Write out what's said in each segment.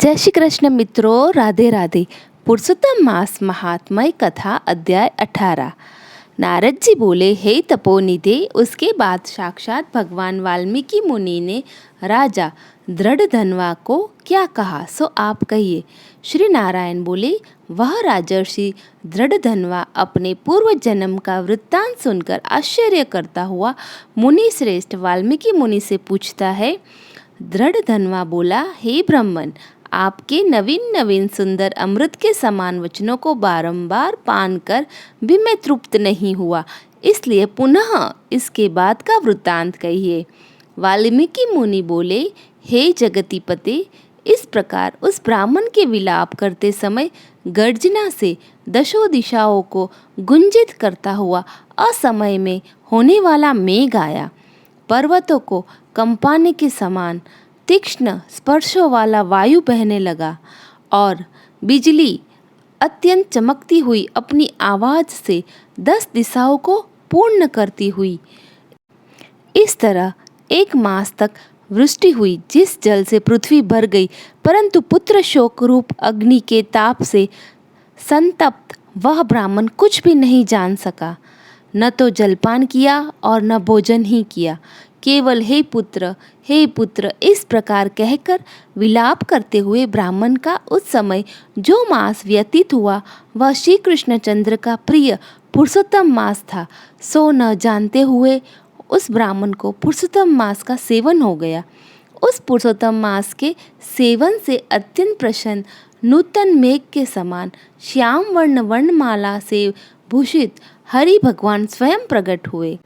जय श्री कृष्ण मित्रों, राधे राधे। पुरुषोत्तम मास महात्म्य कथा अध्याय 18। नारद जी बोले, हे तपोनिधे। उसके बाद साक्षात भगवान वाल्मीकि मुनि ने राजा दृढ़धनवा को क्या कहा सो आप कहिए। श्री नारायण बोले, वह राजर्षि दृढ़धनवा अपने पूर्व जन्म का वृत्तांत सुनकर आश्चर्य करता हुआ मुनि श्रेष्ठ वाल्मीकि मुनि से पूछता है। दृढ़धनवा बोला, हे ब्राह्मण, आपके नवीन नवीन सुंदर अमृत के समान वचनों को बारंबार पान कर भी मैं तृप्त नहीं हुआ, इसलिए पुनः इसके बाद का वृत्तांत कहिए। वाल्मीकि मुनि बोले, हे जगतीपते, इस प्रकार उस ब्राह्मण के विलाप करते समय गर्जना से दशों दिशाओं को गुंजित करता हुआ असमय में होने वाला मेघ आया। पर्वतों को कंपाने के समान तीक्ष्ण स्पर्शों वाला वायु बहने लगा और बिजली अत्यंत चमकती हुई अपनी आवाज से 10 दिशाओं को पूर्ण करती हुई। इस तरह 1 मास तक वृष्टि हुई, जिस जल से पृथ्वी भर गई, परंतु पुत्र शोक रूप अग्नि के ताप से संतप्त वह ब्राह्मण कुछ भी नहीं जान सका। न तो जलपान किया और न भोजन ही किया, केवल हे पुत्र इस प्रकार कहकर विलाप करते हुए ब्राह्मण का उस समय जो मास व्यतीत हुआ वह श्री कृष्णचंद्र का प्रिय पुरुषोत्तम मास था। सो न जानते हुए उस ब्राह्मण को पुरुषोत्तम मास का सेवन हो गया। उस पुरुषोत्तम मास के सेवन से अत्यंत प्रसन्न नूतन मेघ के समान श्याम वर्ण वर्णमाला से भूषित हरि भगवान स्वयं प्रकट हुए।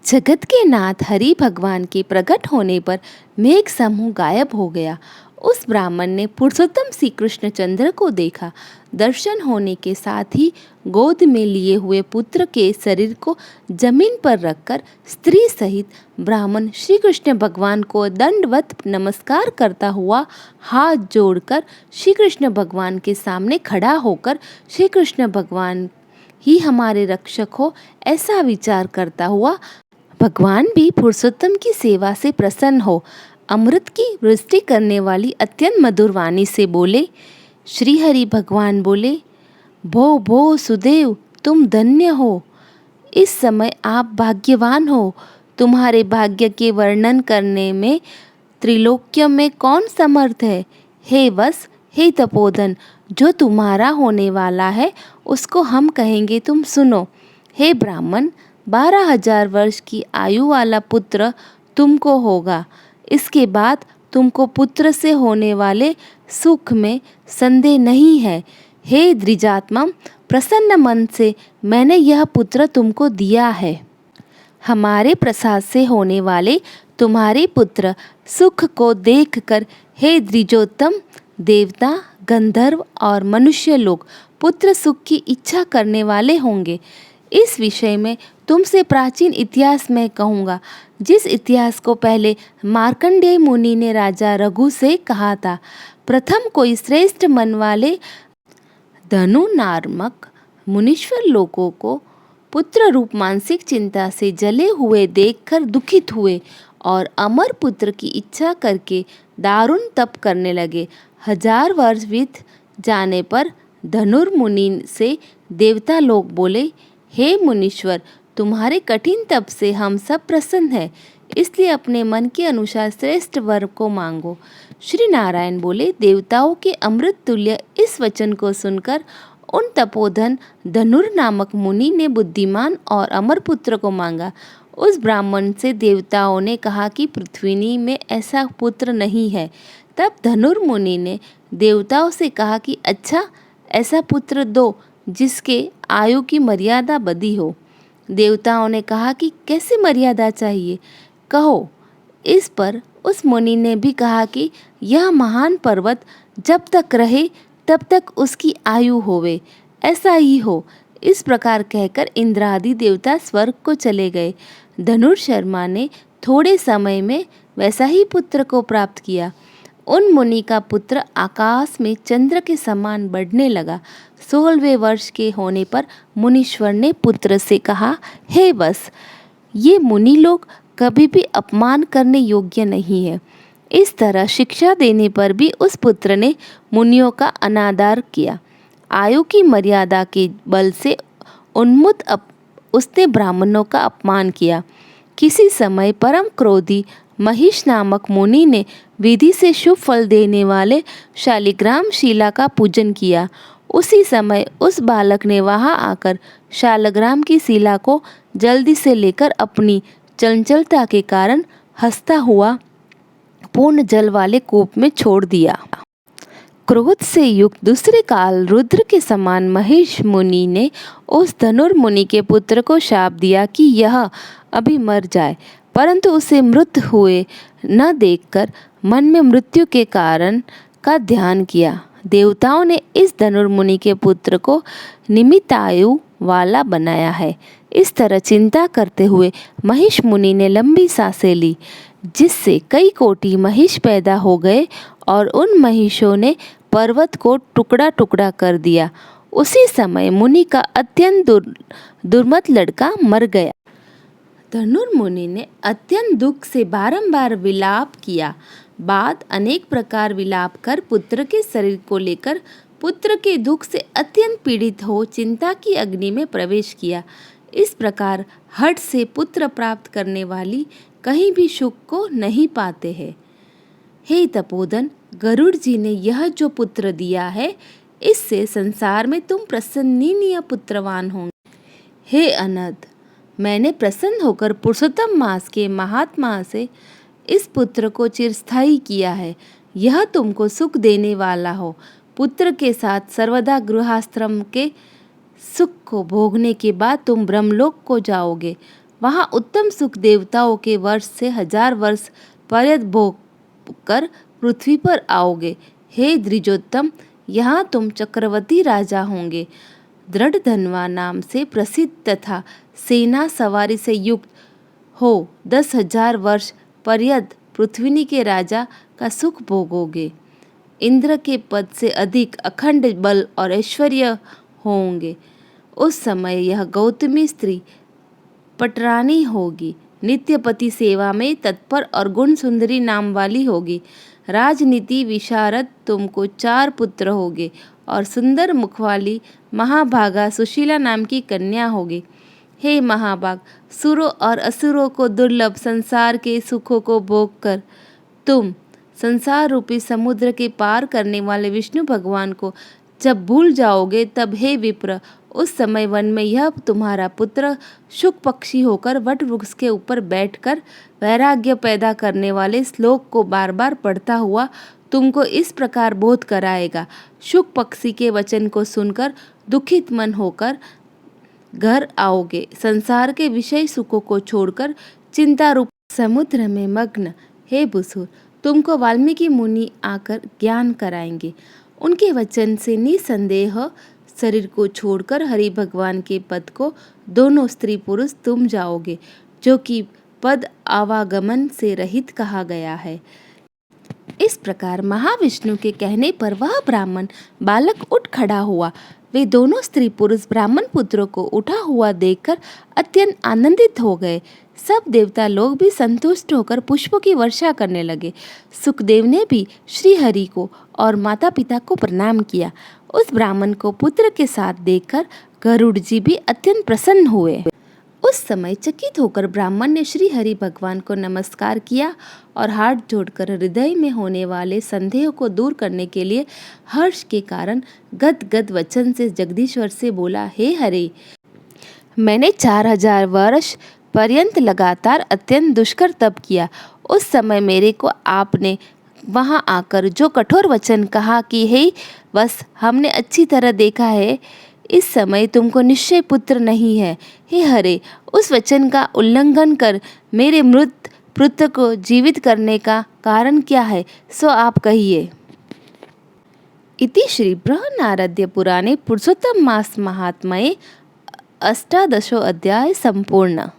जगत के नाथ हरि भगवान के प्रकट होने पर मेघ समूह गायब हो गया। उस ब्राह्मण ने पुरुषोत्तम श्री कृष्णचंद्र को देखा। दर्शन होने के साथ ही गोद में लिए हुए पुत्र के शरीर को जमीन पर रखकर स्त्री सहित ब्राह्मण श्री कृष्ण भगवान को दंडवत नमस्कार करता हुआ हाथ जोड़कर श्री कृष्ण भगवान के सामने खड़ा होकर श्री कृष्ण भगवान ही हमारे रक्षक हो ऐसा विचार करता हुआ भगवान भी पुरुषोत्तम की सेवा से प्रसन्न हो अमृत की वृष्टि करने वाली अत्यंत मधुर वाणी से बोले। श्री हरि भगवान बोले, भो सुदेव, तुम धन्य हो। इस समय आप भाग्यवान हो। तुम्हारे भाग्य के वर्णन करने में त्रिलोक्य में कौन समर्थ है। हे वस, हे तपोधन, जो तुम्हारा होने वाला है उसको हम कहेंगे, तुम सुनो। हे ब्राह्मण, 12,000 वर्ष की आयु वाला पुत्र तुमको होगा। इसके बाद तुमको पुत्र से होने वाले सुख में संदेह नहीं है। हे द्विजात्मा, प्रसन्न मन से मैंने यह पुत्र तुमको दिया है। हमारे प्रसाद से होने वाले तुम्हारे पुत्र सुख को देखकर हे द्विजोत्तम, देवता, गंधर्व और मनुष्य लोग पुत्र सुख की इच्छा करने वाले होंगे। इस विषय में तुमसे प्राचीन इतिहास में कहूँगा, जिस इतिहास को पहले मार्कंडेय मुनि ने राजा रघु से कहा था। प्रथम कोई श्रेष्ठ मन वाले धनु नामक मुनीश्वर लोगों को पुत्र रूप मानसिक चिंता से जले हुए देखकर दुखित हुए और अमर पुत्र की इच्छा करके दारुण तप करने लगे। 1000 वर्ष बीत जाने पर धनुर्मुनि से देवता लोग बोले, हे मुनीश्वर, तुम्हारे कठिन तप से हम सब प्रसन्न हैं, इसलिए अपने मन के अनुसार श्रेष्ठ वर को मांगो। श्री नारायण बोले, देवताओं के अमृत तुल्य इस वचन को सुनकर उन तपोधन धनुर नामक मुनि ने बुद्धिमान और अमर पुत्र को मांगा। उस ब्राह्मण से देवताओं ने कहा कि पृथ्वी में ऐसा पुत्र नहीं है। तब धनुर मुनि ने देवताओं से कहा कि अच्छा, ऐसा पुत्र दो जिसके आयु की मर्यादा बधी हो। देवताओं ने कहा कि कैसे मर्यादा चाहिए, कहो। इस पर उस मुनि ने भी कहा कि यह महान पर्वत जब तक रहे तब तक उसकी आयु होवे, ऐसा ही हो। इस प्रकार कहकर इंद्रादि देवता स्वर्ग को चले गए। धनुर्शर्मा ने थोड़े समय में वैसा ही पुत्र को प्राप्त किया। उन मुनि का पुत्र आकाश में चंद्र के समान बढ़ने लगा। 16वें वर्ष के होने पर मुनीश्वर ने पुत्र से कहा, हे वस, ये मुनि लोग कभी भी अपमान करने योग्य नहीं है। इस तरह शिक्षा देने पर भी उस पुत्र ने मुनियों का अनादर किया। आयु की मर्यादा के बल से उसने ब्राह्मणों का अपमान किया। किसी समय परम क्रोधी महिष नामक मुनि ने विधि से शुभ फल देने वाले शालिग्राम शिला का पूजन किया। उसी समय उस बालक ने वहां आकर शालग्राम की शिला को जल्दी से लेकर अपनी चंचलता के कारण हंसता हुआ पूर्ण जल वाले कूप में छोड़ दिया। क्रोध से युक्त दूसरे काल रुद्र के समान महिष मुनि ने उस धनुर्मुनि के पुत्र को शाप दिया कि यह अभी मर जाए, परंतु उसे मृत हुए न देखकर मन में मृत्यु के कारण का ध्यान किया। देवताओं ने इस धनुर्मुनि के पुत्र को निमित आयु वाला बनाया है। इस तरह चिंता करते हुए महिष मुनि ने लंबी सांसें ली, जिससे कई कोटि महिष पैदा हो गए और उन महिषों ने पर्वत को टुकड़ा टुकड़ा कर दिया। उसी समय मुनि का अत्यंत दुर्मत लड़का मर गया। धनुर्मुनि ने अत्यंत दुख से बारंबार विलाप किया। बाद अनेक प्रकार विलाप कर पुत्र के शरीर को लेकर पुत्र के दुख से अत्यंत पीड़ित हो चिंता की अग्नि में प्रवेश किया। इस प्रकार हठ से पुत्र प्राप्त करने वाली कहीं भी सुख को नहीं पाते हैं। हे तपोधन, गरुड़ जी ने यह जो पुत्र दिया है, इससे संसार में तुम प्रसन्नीय पुत्रवान होंगे। हे अनंत, मैंने प्रसन्न होकर पुरुषोत्तम मास के महात्मा से इस पुत्र को चिरस्थायी किया है। यह तुमको सुख देने वाला हो। पुत्र के साथ सर्वदा गृहस्थाश्रम के सुख को भोगने के बाद तुम ब्रह्मलोक को जाओगे। वहाँ उत्तम सुख देवताओं के वर्ष से 1000 वर्ष पर्यंत भोग कर पृथ्वी पर आओगे। हे द्विजोत्तम, यहाँ तुम चक्रवर्ती राजा होंगे। दृढ़ धनवा नाम से प्रसिद्ध तथा सेना सवारी से युक्त हो 10,000 वर्ष पर्यंत पृथ्वी के राजा का सुख भोगोगे। इंद्र के पद से अधिक अखंड बल और ऐश्वर्य होंगे। उस समय यह गौतमी स्त्री पटरानी होगी। नित्य पति सेवा में तत्पर और गुण सुंदरी नाम वाली होगी। राजनीति विशारद तुमको 4 पुत्र होंगे और सुंदर मुख वाली महाभागा सुशीला नाम की कन्या होगी। हे महाभाग, सुरों और असुरों को दुर्लभ संसार के सुखों को भोग कर तुम संसार रूपी समुद्र के पार करने वाले विष्णु भगवान को जब भूल जाओगे, तब हे विप्र, उस समय वन में यह तुम्हारा पुत्र शुक पक्षी होकर वट वृक्ष के ऊपर बैठकर वैराग्य पैदा करने वाले श्लोक को बार बार पढ़ता हुआ तुमको इस प्रकार बोध कराएगा। शुक पक्षी के वचन को सुनकर दुखित मन होकर घर आओगे। संसार के विषय सुखों को छोड़कर चिंता रूप समुद्र में मग्न हे भुसुर, तुमको वाल्मीकि मुनि आकर ज्ञान कराएंगे। उनके वचन से निसंदेह शरीर को छोड़कर हरि भगवान के पद को दोनों स्त्री पुरुष तुम जाओगे, जो कि पद आवागमन से रहित कहा गया है। इस प्रकार महाविष्णु के कहने पर वह ब्राह्मण बालक उठ खड़ा हुआ। वे दोनों स्त्री पुरुष ब्राह्मण पुत्रों को उठा हुआ देखकर अत्यंत आनंदित हो गए। सब देवता लोग भी संतुष्ट होकर पुष्पों की वर्षा करने लगे। सुखदेव ने भी श्री हरि को और माता पिता को प्रणाम किया। उस ब्राह्मण को पुत्र के साथ देखकर गरुड़ जी भी अत्यंत प्रसन्न हुए। उस समय चकित होकर ब्राह्मण ने श्री हरि भगवान को नमस्कार किया और हाथ जोड़कर हृदय में होने वाले संदेह को दूर करने के लिए हर्ष के कारण गदगद वचन से जगदीश्वर से बोला, हे हरि, मैंने 4000 वर्ष पर्यंत लगातार अत्यंत दुष्कर तप किया। उस समय मेरे को आपने वहां आकर जो कठोर वचन कहा कि हे बस हमने अच्छी तरह देखा है, इस समय तुमको निश्चय पुत्र नहीं है। हे हरे, उस वचन का उल्लंघन कर मेरे मृत पुत्र को जीवित करने का कारण क्या है, सो आप कहिए। इति श्री बृहन्नारद्य पुराणे पुरुषोत्तम मास महात्म्ये 18 अध्याय संपूर्ण।